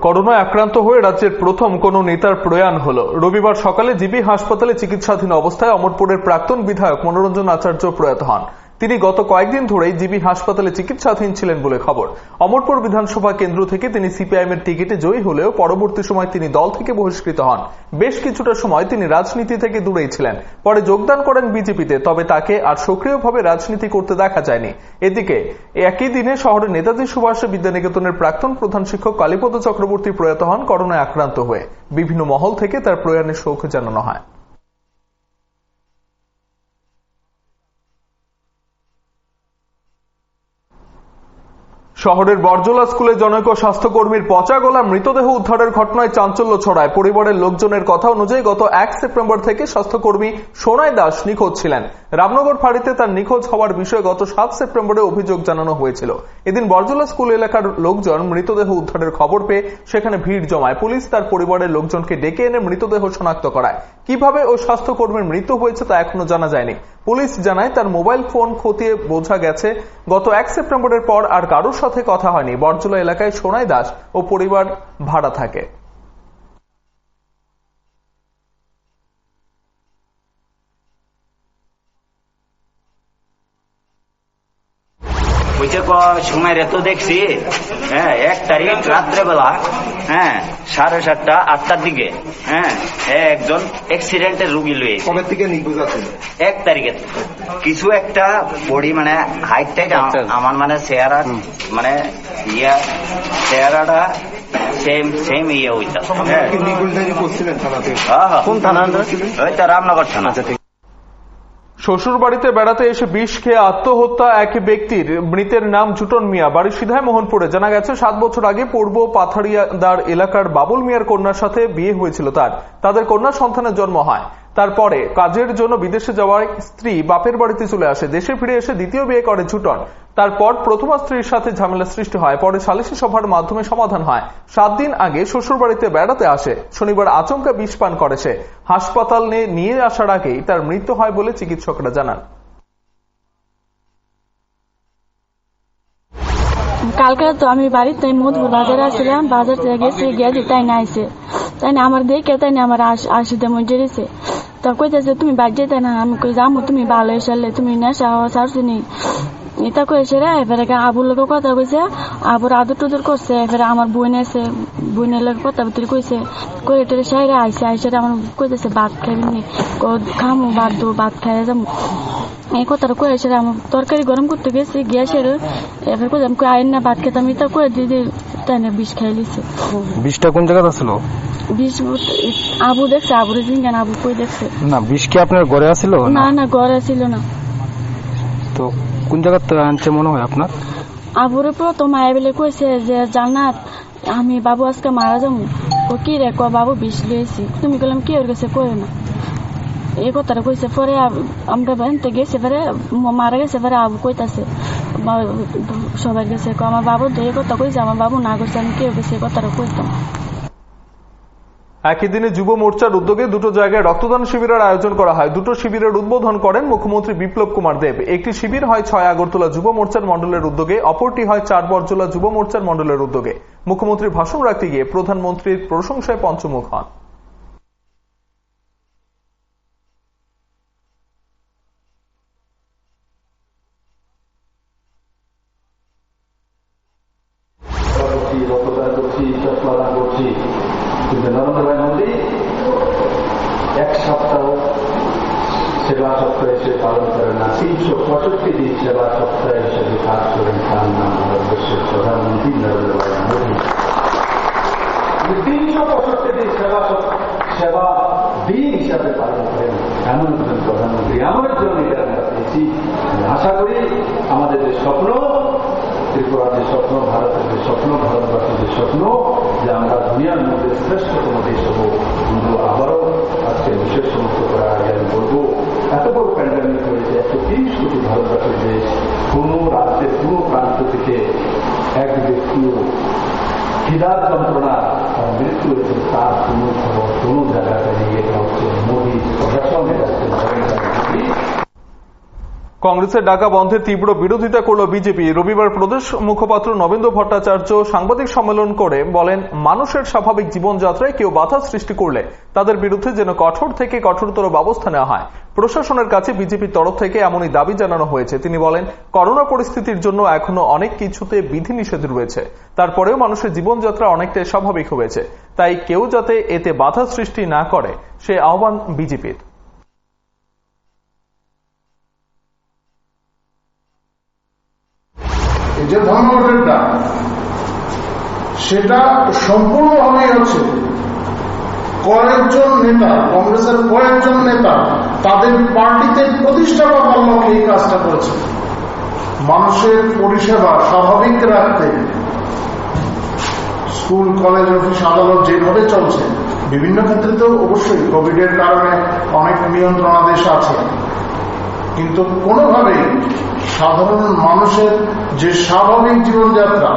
করোনায় আক্রান্ত হয়ে রাজ্যের প্রথম কোন নেতার প্রয়াণ হল। রবিবার সকালে জিবি হাসপাতালে চিকিৎসাধীন অবস্থায় অমরপুরের প্রাক্তন বিধায়ক মনোরঞ্জন আচার্য প্রয়াত হন। তিনি গত কয়েকদিন ধরেই জিবি হাসপাতালে চিকিৎসাধীন ছিলেন বলে খবর। অমরপুর বিধানসভা কেন্দ্র থেকে তিনি সিপিআইএম এর টিকিটে জয়ী হলেও পরবর্তী সময় তিনি দল থেকে বহিষ্কৃত হন। বেশ কিছুটা সময় তিনি রাজনীতি থেকে দূরেই ছিলেন। পরে যোগদান করেন বিজেপিতে, তবে তাকে আর সক্রিয়ভাবে রাজনীতি করতে দেখা যায়নি। এদিকে একই দিনে শহরের নেতাজি সুভাষ বিদ্যানিকেতনের প্রাক্তন প্রধান শিক্ষক কালীপদ চক্রবর্তী প্রয়াত হন করোনায় আক্রান্ত হয়ে। বিভিন্ন মহল থেকে তার প্রয়াণে শোক জানানো হয়। শহরের বরজলা স্কুলে জনৈক স্বাস্থ্যকর্মীর পচা গলা মৃতদেহ উদ্ধারের ঘটনায় চাঞ্চল্য ছড়ায়। পরিবারের লোকজনের কথা অনুযায়ী গত 1 সেপ্টেম্বর থেকে স্বাস্থ্যকর্মী সোনাই দাস নিখোঁজ ছিলেন। রামনগর ফাঁড়িতে তার নিখোঁজ হওয়ার বিষয়ে গত 7 সেপ্টেম্বরে অভিযোগ জানানো হয়েছিল। এদিন বরজলা স্কুল এলাকার লোকজন মৃতদেহ উদ্ধারের খবর পেয়ে সেখানে ভিড় জমায়। পুলিশ তার পরিবারের লোকজনকে ডেকে এনে মৃতদেহ শনাক্ত করায়। কিভাবে ওই স্বাস্থ্যকর্মীর মৃত্যু হয়েছে তা এখনো জানা যায়নি। পুলিশ জানায় তার মোবাইল ফোন খতিয়ে বোঝা গেছে গত 1 সেপ্টেম্বরের পর আর কারোর সাথে কথা হয়নি। বরজলা এলাকায় সোনাই দাস ও পরিবার ভাড়া থাকে। সময় রেতো দেখছি, 1 তারিখ রাত্রেবেলা 7:30 8টার দিকে একজন অ্যাক্সিডেন্টের রুগী লয়ে। কবে থেকে নিখোঁজ আছে? 1 তারিখে। কিছু একটা বডি মানে হাইট টাইট আমার মানে চেহারা মানে চেহারাটা সেম হইতা। কোন থানা? ওইটা রামনগর থানা। শ্বশুর বাড়িতে বেড়াতে এসে বিষ খেয়ে আত্মহত্যা এক ব্যক্তির। মৃতের নাম জুটন মিয়া, বাড়ি সিধায় মোহনপুরে। জানা গেছে 7 বছর আগে পূর্ব পাথারিয়াদার এলাকার বাবুল মিয়ার কন্যার সাথে বিয়ে হয়েছিল তাদের কন্যা সন্তানের জন্ম হয়। তারপরে কাজের জন্য বিদেশে যাওয়ার স্ত্রী বাপের বাড়িতে চলে আসে। দেশে ফিরে এসে দ্বিতীয় বিয়ে করে জুটন। তারপর প্রথমা স্ত্রীর সাথে ঝামেলা সৃষ্টি হয়। পরে সালিশি সভার মাধ্যমে সমাধান হয়। 7 দিন আগে শ্বশুর বাড়িতে বেড়াতে আসে। শনিবার আচমকা বিষ পান করে সে। হাসপাতালে নিয়ে আসার আগেই তার মৃত্যু হয় বলে চিকিৎসকরা জানান। কালকে তো আমি বাড়িতে মধুপুর বাজারে আসছিলাম, বাজার থেকে গেছি, গিয়ে তাই না আইসে, তাই না আমার দেখে তাই না আমার আসিতে মজে রয়েছে। তা কইতেছে তুমি বাদ যেতে না। আমি কই যাবো, তুমি ভালো এসে তুমি নেশা ছাড়ছি নি। এটা কয়েছে রে। এবারে আবুর লোকের কথা কইছে, আবুর আদর টুদুর করছে। এবারে আমার বোন আছে, বোনের লোক কথা ভিতরে কইছে করে টেরে সাইরে আইসে আমার কইতেছে ভাত খাবি নি। খামো ভাত দো, ভাত খাই যাবো। এই কথাটা কয়ে এসে আমার তরকারি গরম করতে গেছি, গ্যাসে এবার কই আমি আইন না ভাত খেতাম। এটা করে দিদি তাই না বিষ খাই লিছে। বিষটা কোন জায়গাতে ছিল? বিষ আবু দেখছে, আবুরে জিঙ্গান আবু কই দেখছে না। বিষ কি আপনার ঘরে আসছিল? না না, ঘরে ছিল না। তো কোন জায়গাতে আনছে মনে হয় আপনার? আবুরে প্রথম আয় বলে কইছে যে জান্নাত আমি বাবু আজকে মারা যাবো। ও কি রে বাবু বিষ লিয়েছি। তুমি বললাম কি ওর কাছে কই না, এই কথাটা কইছে। পরে আমরা বাড়িতে গেছে, পরে মারা গেছে। পরে আবু কইতাছে সবাই গেছে আমার বাবু তো এই কথা কইছে, আমার বাবু না করছে, আমি কেউ গেছে এই কথাটা কইতাম। একই দিনে যুব মোর্চার উদ্যোগে 2টো জায়গায় রক্তদান শিবিরের আয়োজন করা হয়। 2টো শিবিরের উদ্বোধন করেন মুখ্যমন্ত্রী বিপ্লব কুমার দেব। একটি শিবির হয় 6 আগরতলা যুব মোর্চার মন্ডলের উদ্যোগে, অপরটি হয় 4 বরজলা যুব মোর্চার মন্ডলের উদ্যোগে। মুখ্যমন্ত্রীর ভাষণ রাখতে গিয়ে প্রধানমন্ত্রীর প্রশংসায় পঞ্চমুখ হন। নরেন্দ্র মোদী 1 সপ্তাহ সেবা সপ্তাহ হিসেবে পালন করেন না, 365 দিন সেবা সপ্তাহ হিসেবে কাজ করেন। তার নাম ভারতবর্ষের প্রধানমন্ত্রী নরেন্দ্র মোদী। 365 দিন সেবা দিন হিসাবে পালন করেন এমন একজন প্রধানমন্ত্রী আমার জন্য এটা আমরা পেয়েছি। আশা করি আমাদের যে স্বপ্ন, ত্রিপুরার যে স্বপ্ন, ভারতের যে স্বপ্ন, ভারতবর্ষের যে স্বপ্ন যে আমরা দুনিয়ার মধ্যে শ্রেষ্ঠতম দেশ হবো, কিন্তু আবারও আজকে বিশেষ সমস্ত করার আগে আমি বলবো এত বড় প্যান্ডামিক হয়েছে, 130 কোটি ভারতবর্ষের দেশ, কোন রাজ্যের কোন প্রান্ত থেকে এক ব্যক্তিও খিদার যন্ত্রণা মৃত্যু হয়েছে তার কোনো খবর কোনো জায়গাতে নিয়ে এটা হচ্ছে মোদী প্রশাসন। কংগ্রেসের ডাকা বন্ধের তীব্র বিরোধিতা করল বিজেপি। রবিবার প্রদেশ মুখপাত্র নবেন্দ্র ভট্টাচার্য সাংবাদিক সম্মেলন করে বলেন, মানুষের স্বাভাবিক জীবনযাত্রায় কেউ বাধা সৃষ্টি করলে তাদের বিরুদ্ধে যেন কঠোর থেকে কঠোরতর ব্যবস্থা নেওয়া হয়। প্রশাসনের কাছে বিজেপির তরফ থেকে এমনই দাবি জানানো হয়েছে। তিনি বলেন, করোনা পরিস্থিতির জন্য এখনো অনেক কিছুতে বিধিনিষেধ রয়েছে, তারপরেও মানুষের জীবনযাত্রা অনেকটাই স্বাভাবিক হয়েছে, তাই কেউ যাতে এতে বাধা সৃষ্টি না করে সে আহ্বান বিজেপির। এই যে ধর্মঘটের ডাক, সেটা সম্পূর্ণভাবেই হচ্ছে কয়েকজন নেতা, কংগ্রেসের কয়েকজন নেতা তাদের পার্টিতে প্রতিষ্ঠা করবার লক্ষ্যে এই কাজটা করেছে। মানুষের পরিষেবা স্বাভাবিক রাখতে স্কুল, কলেজ, অফিস, আদালত যেভাবে চলছে, বিভিন্ন ক্ষেত্রে তো অবশ্যই কোভিড এর কারণে অনেক নিয়ন্ত্রণাদেশ আছে, কিন্তু কোনোভাবেই সাধারণ মানুষের যে স্বাভাবিক জীবনযাত্রা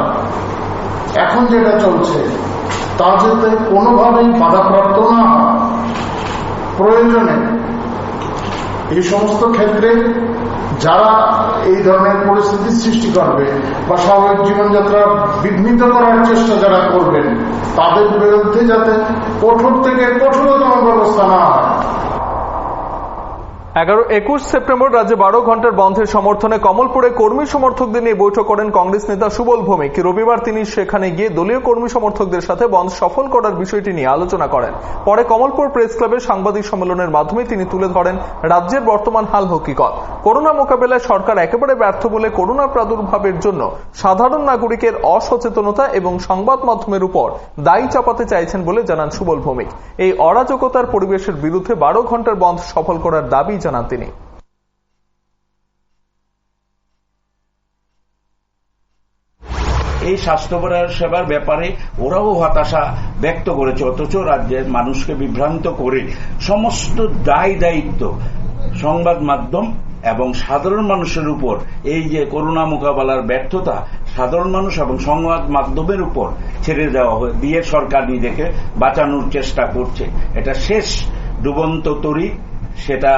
এখন যেটা চলছে তা যাতে কোনোভাবেই বাধাপ্রাপ্ত না হয়। প্রয়োজনে এই সমস্ত ক্ষেত্রে যারা এই ধরনের পরিস্থিতি সৃষ্টি করবে বা স্বাভাবিক জীবনযাত্রা বিঘ্নিত করার চেষ্টা যারা করবেন, তাদের বিরুদ্ধে যাতে কঠোর থেকে কঠোরতম ব্যবস্থা না হয়। 21 সেপ্টেম্বর রাজ্যে 12 ঘন্টার বন্ধের সমর্থনে কমলপুরে কর্মী সমর্থকদের নিয়ে বৈঠক করেন কংগ্রেস নেতা সুবল ভৌমিক। রবিবার তিনি সেখানে গিয়ে দলীয় কর্মী সমর্থকদের সাথে বন্ধ সফল করার বিষয়টি নিয়ে আলোচনা করেন। পরে কমলপুর প্রেস ক্লাবে সাংবাদিক সম্মেলনের মাধ্যমে তিনি তুলে ধরেন রাজ্যের বর্তমান হাল হকিকত। করোনা মোকাবেলায় সরকার একেবারে ব্যর্থ বলে করোনা প্রাদুর্ভাবের জন্য সাধারণ নাগরিকের অসচেতনতা এবং সংবাদ মাধ্যমের উপর দায়ী চাপাতে চাইছেন বলে জানান সুবল ভৌমিক। এই অরাজকতার পরিবেশের বিরুদ্ধে 12 ঘন্টার বন্ধ সফল করার দাবি জানান তিনি। এই স্বাস্থ্য সেবার ব্যাপারে ওরাও হতাশা ব্যক্ত করেছে, অথচ রাজ্যের মানুষকে বিভ্রান্ত করে সমস্ত দায় দায়িত্ব সংবাদ মাধ্যম এবং সাধারণ মানুষের উপর, এই যে করোনা মোকাবেলার ব্যর্থতা সাধারণ মানুষ এবং সংবাদ মাধ্যমের উপর ছেড়ে দেওয়া দিয়ে সরকার নিজেকে বাঁচানোর চেষ্টা করছে। এটা শেষ ডুবন্ত তরী, সেটা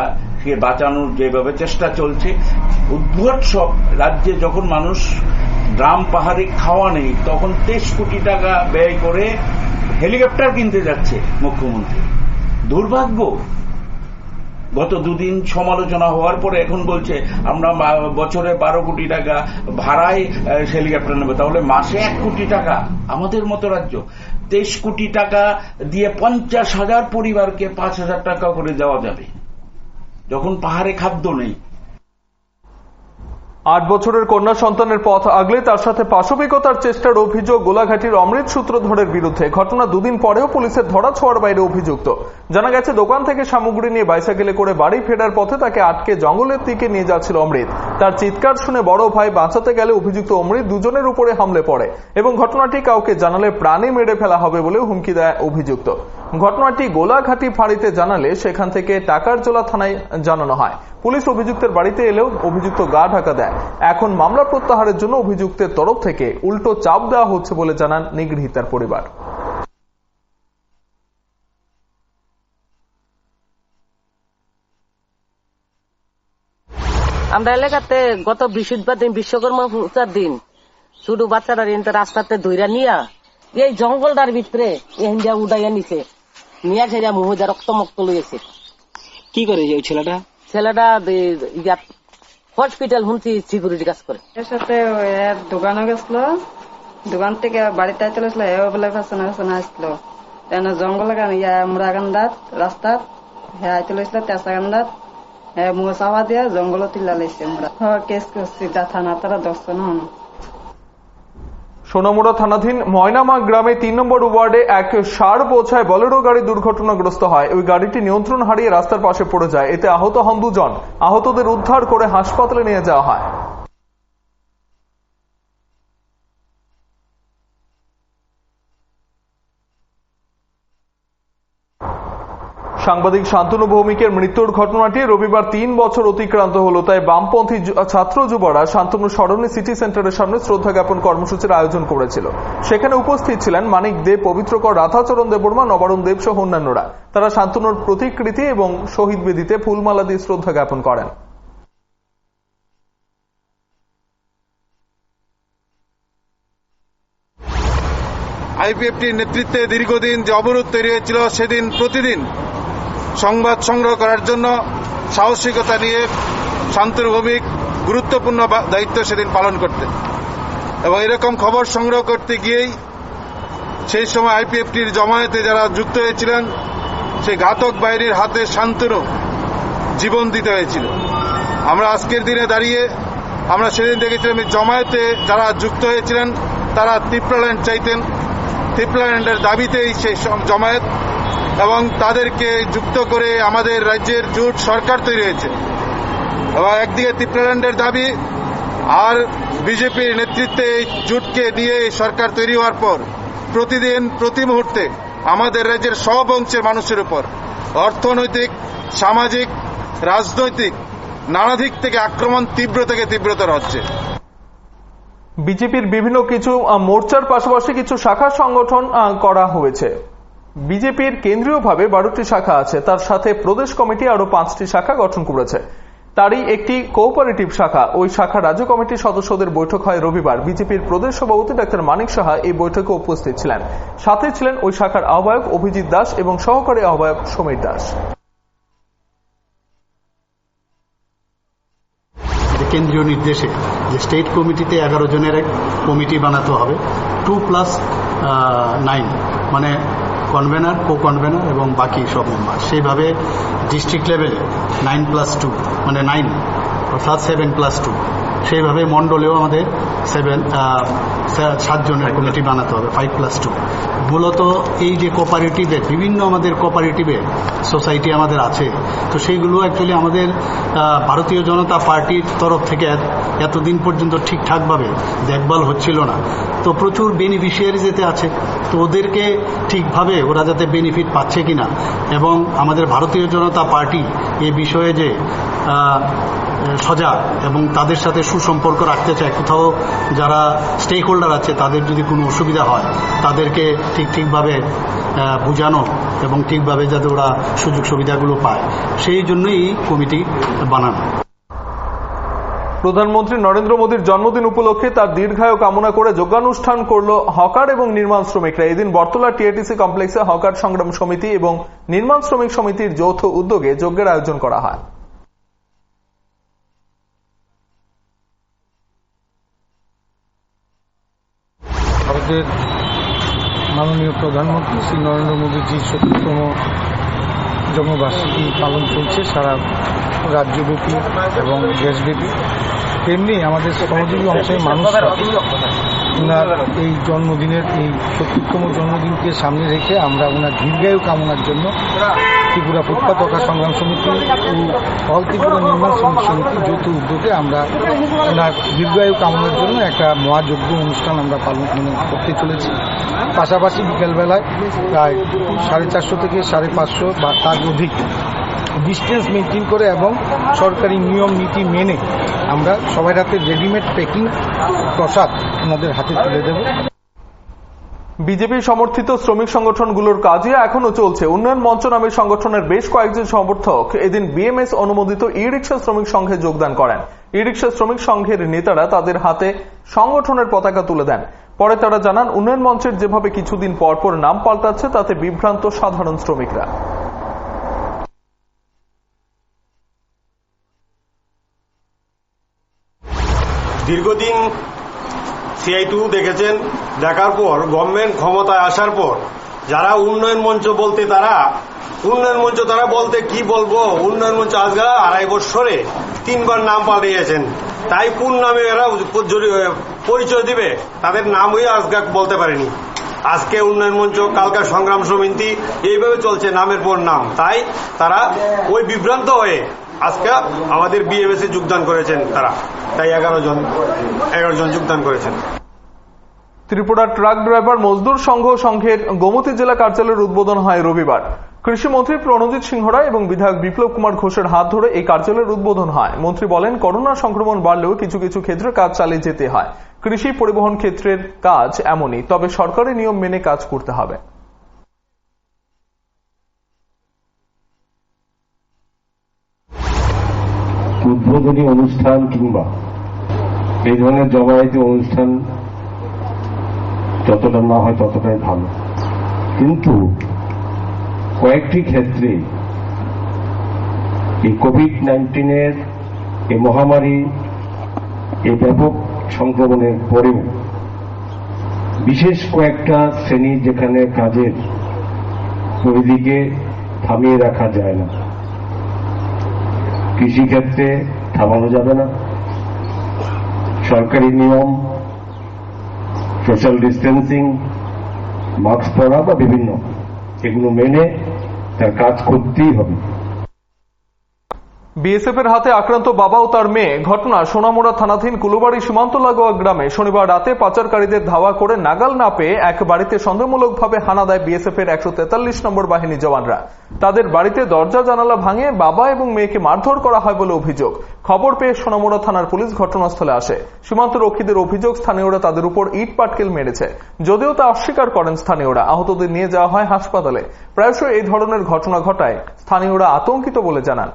বাঁচানোর যেভাবে চেষ্টা চলছে। উদ্ভট সব রাজ্যে যখন মানুষ গ্রাম পাহাড়ে খাওয়া নেই, তখন 23 কোটি টাকা ব্যয় করে হেলিকপ্টার কিনতে যাচ্ছে মুখ্যমন্ত্রী। দুর্ভাগ্য। গত দুদিন সমালোচনা হওয়ার পরে এখন বলছে আমরা বছরে 12 কোটি টাকা ভাড়ায় হেলিকপ্টার নেব, তাহলে মাসে 1 কোটি টাকা। আমাদের মতো রাজ্য 23 কোটি টাকা দিয়ে 50,000 পরিবারকে 5,000 টাকা করে দেওয়া যাবে যখন পাহাড়ে খাদ্য নেই। 8 বছরের কন্যা সন্তানের পথ আগলে তার সাথে পাশবিকতার চেষ্টার অভিযোগ গোলাঘাটির অমৃত সূত্রধরের বিরুদ্ধে। ঘটনা দুদিন পরেও পুলিশের ধরা ছোঁয়ার বাইরে অভিযুক্ত। জানা গেছে, দোকান থেকে সামগ্রী নিয়ে বাইসাইকেলে করে বাড়ি ফেরার পথে তাকে আটকে জঙ্গলের দিকে নিয়ে যাচ্ছিল অমৃত। তার চিৎকার শুনে বড় ভাই বাঁচাতে গেলে অভিযুক্ত অমৃত দুজনের উপরে হামলে পড়ে এবং ঘটনাটি কাউকে জানালে প্রাণে মেরে ফেলা হবে বলে হুমকি দেয় অভিযুক্ত। ঘটনাটি গোলাঘাটি ফাঁড়িতে জানালে সেখান থেকে টাকারজোলা থানায় জানানো হয়। পুলিশ অভিযুক্তের বাড়িতে এলেও অভিযুক্ত গা ঢাকা দেয়। এখন মামলা প্রত্যাহারের জন্য অভিযুক্তের তরফ থেকে উল্টো চাপ দেওয়া হচ্ছে বলে জানান নিগৃহীতার পরিবার। আমরা এলাকাতে গত বৃহস্পতিবার দিন বিশ্বকর্মা পূজার দিন ছোট বাচ্চারা রাস্তাতে ধইরা নিয়া এই জঙ্গলটার ভিতরে ইন্ডিয়া উড়াইয়া নিছে, নিয়ে সেটা মহিলা রক্ত মুক্ত লইছে। কি করে ওই ছেলেটা হসপিটাল শুনছি সিকিউরিটি কাজ করে। এর সাথে দোকানে গেছিল, দোকান থেকে বাড়িতে চলেছিল, বলে ফেসনে আসলো জঙ্গল মুরাগান্দাত রাস্তাত হ্যাঁ চলেছিল তেসাগান্দাত মুখ চাপা দিয়া জঙ্গল তিল্লা লাইছে। আমরা কেস করছি থানা, তারা 10 জন হন। সোনামুড়া থানাধীন ময়নামা গ্রামে 3 নম্বর ওয়ার্ডে এক ষাঁড় বোঝায় বোলেরো গাড়ি দুর্ঘটনাগ্রস্ত হয়। ওই গাড়িটি নিয়ন্ত্রণ হারিয়ে রাস্তার পাশে পড়ে যায়। এতে আহত হন 2 জন। আহতদের উদ্ধার করে হাসপাতালে নিয়ে যাওয়া হয়। সাংবাদিক শান্তনু ভৌমিকের মৃত্যুর ঘটনাটি রবিবার 3 বছর অতিক্রান্ত হলো, তাই বামপন্থী ছাত্র যুবরা শান্তনু স্মরণে সিটি সেন্টারের সামনে শ্রদ্ধা জ্ঞাপন কর্মসূচির আয়োজন করেছিল। সেখানে উপস্থিত ছিলেন মানিক দেব, পবিত্রকর রাধাচরণ দেববর্মা, নবারুণ দেব সহ অন্যান্যরা। তারা শান্তনুর প্রতিকৃতি এবং শহীদ বেদিতে ফুলমালা দিয়ে শ্রদ্ধা জ্ঞাপন করেন। আইপিএফটির নেতৃত্বে দীর্ঘদিন যে অবরোধ তৈরি হয়েছিল, সেদিন প্রতিদিন সংবাদ সংগ্রহ করার জন্য সাহসিকতা নিয়ে শান্তনু ভৌমিক গুরুত্বপূর্ণ দায়িত্ব সেদিন পালন করতেন এবং এরকম খবর সংগ্রহ করতে গিয়েই সেই সময় আইপিএফটির জমায়েতে যারা যুক্ত হয়েছিলেন সেই ঘাতক বাহিনীর হাতে শান্তনু জীবন দিতে হয়েছিল। আমরা আজকের দিনে দাঁড়িয়ে আমরা সেদিন দেখেছিলাম জমায়েতে যারা যুক্ত হয়েছিলেন তারা ত্রিপুরাল্যান্ড চাইতেন, ত্রিপুরাল্যান্ডের দাবিতেই সেই জমায়েত এবং তাদেরকে যুক্ত করে আমাদের রাজ্যের জোট সরকার তৈরি হয়েছে এবং একদিকে ত্রিপুরাল্যান্ডের দাবি আর বিজেপির নেতৃত্বে এই জোটকে নিয়ে এই সরকার তৈরি হওয়ার পর প্রতিদিন প্রতি মুহূর্তে আমাদের রাজ্যের সব অংশের মানুষের উপর অর্থনৈতিক, সামাজিক, রাজনৈতিক নানা দিক থেকে আক্রমণ তীব্র থেকে তীব্রতর হচ্ছে। বিজেপির বিভিন্ন কিছু মোর্চার পাশাপাশি কিছু শাখা সংগঠন করা হয়েছে। বিজেপির কেন্দ্রীয়ভাবে 12টি শাখা আছে, তার সাথে প্রদেশ কমিটি আরো 5টি শাখা গঠন করেছে। তারই একটি কোঅপারেটিভ শাখা, ওই শাখা রাজ্য কমিটির সদস্যদের বৈঠক হয় রবিবার। বিজেপির প্রদেশ সভাপতি ডাক্তার মানিক সাহা এই বৈঠকে উপস্থিত ছিলেন। সাথে ছিলেন ওই শাখার আহ্বায়ক অভিজিৎ দাস এবং সহকারী আহ্বায়ক সমীর দাস। কেন্দ্রীয় নির্দেশে যে স্টেট কমিটিতে 11 জনের এক কমিটি বানাতে হবে, 2+9 মানে কনভেনার, কো কনভেনার এবং বাকি সব মেম্বার। সেইভাবে ডিস্ট্রিক্ট লেভেলে 9+2 মানে 9 অর্থাৎ 7+2, সেইভাবে মন্ডলেও আমাদের 7 জনের কমিটি বানাতে হবে, 5+2। মূলত এই যে কোঅপারেটিভের বিভিন্ন আমাদের কোঅপারেটিভের সোসাইটি আমাদের আছে, তো সেইগুলো অ্যাকচুয়ালি আমাদের ভারতীয় জনতা পার্টির তরফ থেকে এতদিন পর্যন্ত ঠিকঠাকভাবে দেখভাল হচ্ছিল না। তো প্রচুর বেনিফিশিয়ারি যেতে আছে, তো ওদেরকে ঠিকভাবে ওরা যাতে বেনিফিট পাচ্ছে কিনা এবং আমাদের ভারতীয় জনতা পার্টি এই বিষয়ে যে সজাগ এবং তাদের সাথে সুসম্পর্ক রাখতে চায়, কোথাও যারা স্টেক হোল্ডার আছে তাদের যদি কোনো অসুবিধা হয় তাদেরকে ঠিকভাবে বোঝানো এবং ঠিকভাবে যাতে ওরা সুযোগ সুবিধাগুলো পায়, সেই জন্যই এই কমিটি বানানো। প্রধানমন্ত্রী নরেন্দ্র মোদীর জন্মদিন উপলক্ষে তার দীর্ঘায়ু কামনা করে যোগ্যানুষ্ঠান করল হকার এবং নির্মাণ শ্রমিকরা। এদিন বটতলা টিআরটিসি কমপ্লেক্সে হকার সংগ্রাম সমিতি এবং নির্মাণ শ্রমিক সমিতির যৌথ উদ্যোগে যজ্ঞের আয়োজন করা হয়। ভারতের মাননীয় প্রধানমন্ত্রী শ্রী নরেন্দ্র মোদীজির 70তম জন্মবার্ষিকী পালন চলছে সারা রাজ্যব্যাপী এবং দেশব্যাপী। তেমনি আমাদের শ্রমজীবী অংশের মানুষরা ওনার এই জন্মদিনের এই 70তম জন্মদিনকে সামনে রেখে আমরা ওনার দীর্ঘায়ু কামনার জন্য ত্রিপুরা ফুটপাত হকার সংগ্রাম সমিতি ও অল ত্রিপুরা নির্মাণ শ্রমিক সমিতির যৌথ উদ্যোগে আমরা ওনার দীর্ঘায়ু কামনার জন্য একটা মহাযজ্ঞ অনুষ্ঠান আমরা পালন করতে চলেছি। পাশাপাশি বিকেলবেলায় প্রায় 450 থেকে 550 বা তার অধিক ডিস্টেন্স মেনটেন করে এবং সরকারি নিয়ম নীতি মেনে আমরা সবাই হাতে রেডিমেড প্যাকিং প্রসাদ ওনাদের হাতে তুলে দেব। বিজেপি সমর্থিত শ্রমিক সংগঠনগুলোর কাজে এখনো চলছে। উন্নয়ন মঞ্চ নামের সংগঠনের বেশ কয়েকজন সমর্থক এদিন বিএমএস অনুমোদিত ই রিক্সা শ্রমিক সংঘে যোগদান করেন। ই রিক্সা শ্রমিক সংঘের নেতারা তাদের হাতে সংগঠনের পতাকা তুলে দেন। পরে তারা জানান, উন্নয়ন মঞ্চের যেভাবে কিছুদিন পরপর নাম পাল্টাচ্ছে তাতে বিভ্রান্ত সাধারণ শ্রমিকরা। দীর্ঘদিন CI2 দেখেছেন, দেখার পর গভর্নমেন্ট ক্ষমতায় আসার পর যারা উন্নয়ন মঞ্চ বলতে তারা বলতে কি বলবো, উন্নয়ন মঞ্চ আজকে 2.5 বছরে 3বার নাম পাল্টিয়েছেন। তাই কোন নামে এরা পরিচয় দিবে, তাদের নামই আজকে বলতে পারেনি। আজকে উন্নয়ন মঞ্চ, কালকা সংগ্রাম সমিতি, এইভাবে চলছে নামের পর নাম। তাই তারা ওই বিভ্রান্ত হয়ে আজকে আমাদের বিএমএস এ যোগদান করেছেন। তাই 11 জন যোগদান করেছেন। ত্রিপুরা ট্রাক ড্রাইভার মজদুর সংঘের গোমতী জেলা কার্যালয়ের উদ্বোধন হয় রবিবার। কৃষিমন্ত্রী প্রণজিৎ সিংহ রায় এবং বিধায়ক বিপ্লব কুমার ঘোষের হাত ধরে এই কার্যালয়ের উদ্বোধন হয়। মন্ত্রী বলেন, করোনা সংক্রমণ বাড়লেও কিছু কিছু ক্ষেত্রে কাজ চালিয়ে যেতে হয়। কৃষি পরিবহন ক্ষেত্রের কাজ এমনই, তবে সরকারি নিয়ম মেনে কাজ করতে হবে। উদ্বোধনী অনুষ্ঠান কিংবা এই ধরনের জমায়েতি অনুষ্ঠান যতটা না হয় ততটাই ভালো। কিন্তু কয়েকটি ক্ষেত্রে এই কোভিড-19 এই মহামারী, এই ব্যাপক সংক্রমণের পরেও বিশেষ কয়েকটা শ্রেণী যেখানে কাজের পরিধিকে থামিয়ে রাখা যায় না, কৃষিক্ষেত্রে থামানো যাবে না, সরকারি নিয়ম, সোশ্যাল ডিস্টেন্সিং, মাস্ক পরা বা বিভিন্ন এগুলো মেনে তার কাজ করতেই হবে। বিএসএফ এর হাতে আক্রান্ত বাবা ও তার মেয়ে। ঘটনা সোনামুড়া থানাধীন কুলুবাড়ি সীমান্ত লাগোয়া গ্রামে শনিবার রাতে পাচারকারীদের ধাওয়া করে নাগাল না পেয়ে এক বাড়িতে সন্দেহমূলকভাবে হানা দেয় বিএসএফ এর 143 নম্বর বাহিনী জওয়ানরা। তাদের বাড়িতে দরজা জানালা ভাঙে বাবা এবং মেয়েকে মারধর করা হয় বলে অভিযোগ। খবর পেয়ে সোনামুড়া থানার পুলিশ ঘটনাস্থলে আসে। সীমান্ত রক্ষীদের অভিযোগ, স্থানীয়রা তাদের উপর ইট পাটকেল মেরেছে। যদিও তা অস্বীকার করেন স্থানীয়রা। আহতদের নিয়ে যাওয়া হয় হাসপাতালে। প্রায়শই এই ধরনের ঘটনা ঘটায় স্থানীয়রা আতঙ্কিত বলে জানান।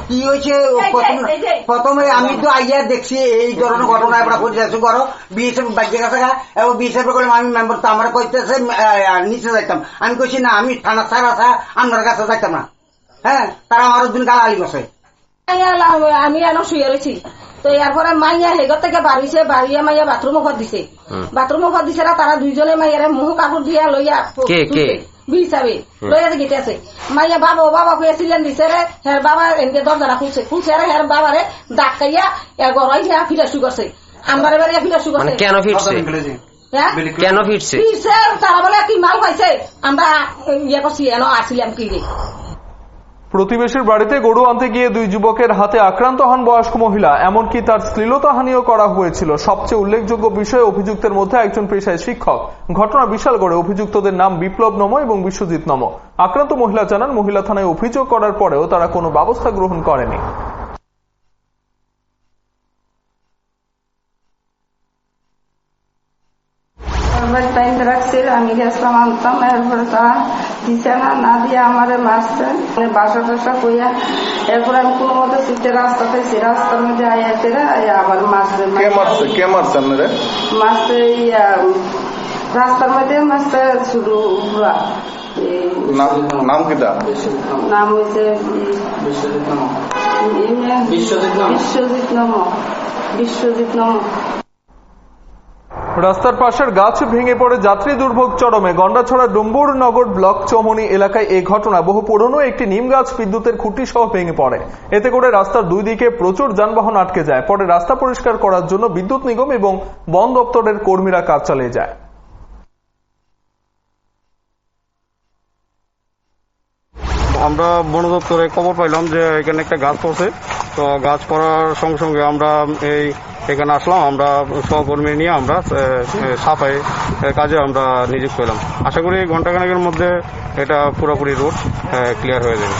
কি হয়েছে প্রথমে আমি তো আইয়া দেখছি এই ধরনের ঘটনা আমরা পরিচালনা করো বিএসএফ বাজ্যে কাছে এবং বিএসএফ করলাম আমি মেম্বার তো আমার কইতেছে নিচে যাইতাম। আমি কইছি না আমি থানা স্যার আসা আপনার কাছে যাইতাম না। হ্যাঁ, তারা আমার দিন গালাগালি করছে। আমি এনে শুয়ে রয়েছি তো এরপরে মাইয়া হেগর থেকে বাড়িছে, বাড়িয়ে মাইয়া বাথরুম ঘর দিছে, বাথরুম ঘর দিছে না তারা দুইজনে মাইয়ারে মুহ কাপড় দিয়া লইয়া হিসাবে লইয়া গেতে আছে। মাইয়া বাবা বাবা কুয়েছিলেন দিছে রে, হের বাবা এনকে দরজাটা খুলছে রে, হের বাবারে ডাক খাইয়া গড়াই ফিরা শু করছে। আমার এবারে ফিরা শু করছে। কেন ফিরছে? কেন ফিরছে? তারা বলে কি মাল পাইছে, আমরা ইয়ে করছি এন আসছিলাম কি রে। প্রতিবেশীর বাড়িতে গরু আনতে গিয়ে দুই যুবকের হাতে আক্রান্ত হন বয়স্ক মহিলা। এমনকি তার শ্লীলতাহানিও করা হয়েছিল। সবচেয়ে উল্লেখযোগ্য বিষয়, অভিযুক্তের মধ্যে একজন পেশায় শিক্ষক। ঘটনা বিশালগড়ে। অভিযুক্তদের নাম বিপ্লব নম এবং বিশ্বজিৎ নম। আক্রান্ত মহিলা জানান, মহিলা থানায় অভিযোগ করার পরেও তারা কোনো ব্যবস্থা গ্রহণ করেনি। আমি গেছিলাম আনতাম, এরপরে তারা দিছে না দিয়ে আমাদের মারছে বাসা টাসা কইয়া। এরপরে আমি কোনো মতো সিটে রাস্তা পেয়েছি, রাস্তার মধ্যে আইয়াছে আবার মারছে। কে মারছে আপনারা? মারছে রাস্তার মধ্যে মারছে শুরু। নাম কিটা? নাম হয়েছে বিশ্বজিৎ নম। রাস্তার পাশের গাছ ভেঙে পড়ে যাত্রী দুর্ভোগ চরমে। গন্ডাছড়া ডম্বুরনগর ব্লক চৌমনি এলাকায় এই ঘটনা। বহু পুরনো একটি নিম গাছ বিদ্যুতের খুঁটি সহ ভেঙে পড়ে। এতে করে রাস্তার দুই দিকে প্রচুর যানবাহন আটকে যায়। পরে রাস্তা পরিষ্কার করার জন্য বিদ্যুৎ নিগম এবং বন দপ্তরের কর্মীরা কাজ চালিয়ে যায়। আমরা বন দপ্তরে খবর পাইলাম যে এখানে একটা গাছ পড়ছে। তো গাছ পড়ার সঙ্গে সঙ্গে আমরা এখানে আসলাম। আমরা সহকর্মী নিয়ে আমরা সাফাই কাজে আমরা নিযুক্ত হলাম। আশা করি ঘন্টাখানেকের মধ্যে এটা পুরোপুরি রোড ক্লিয়ার হয়ে যাবে।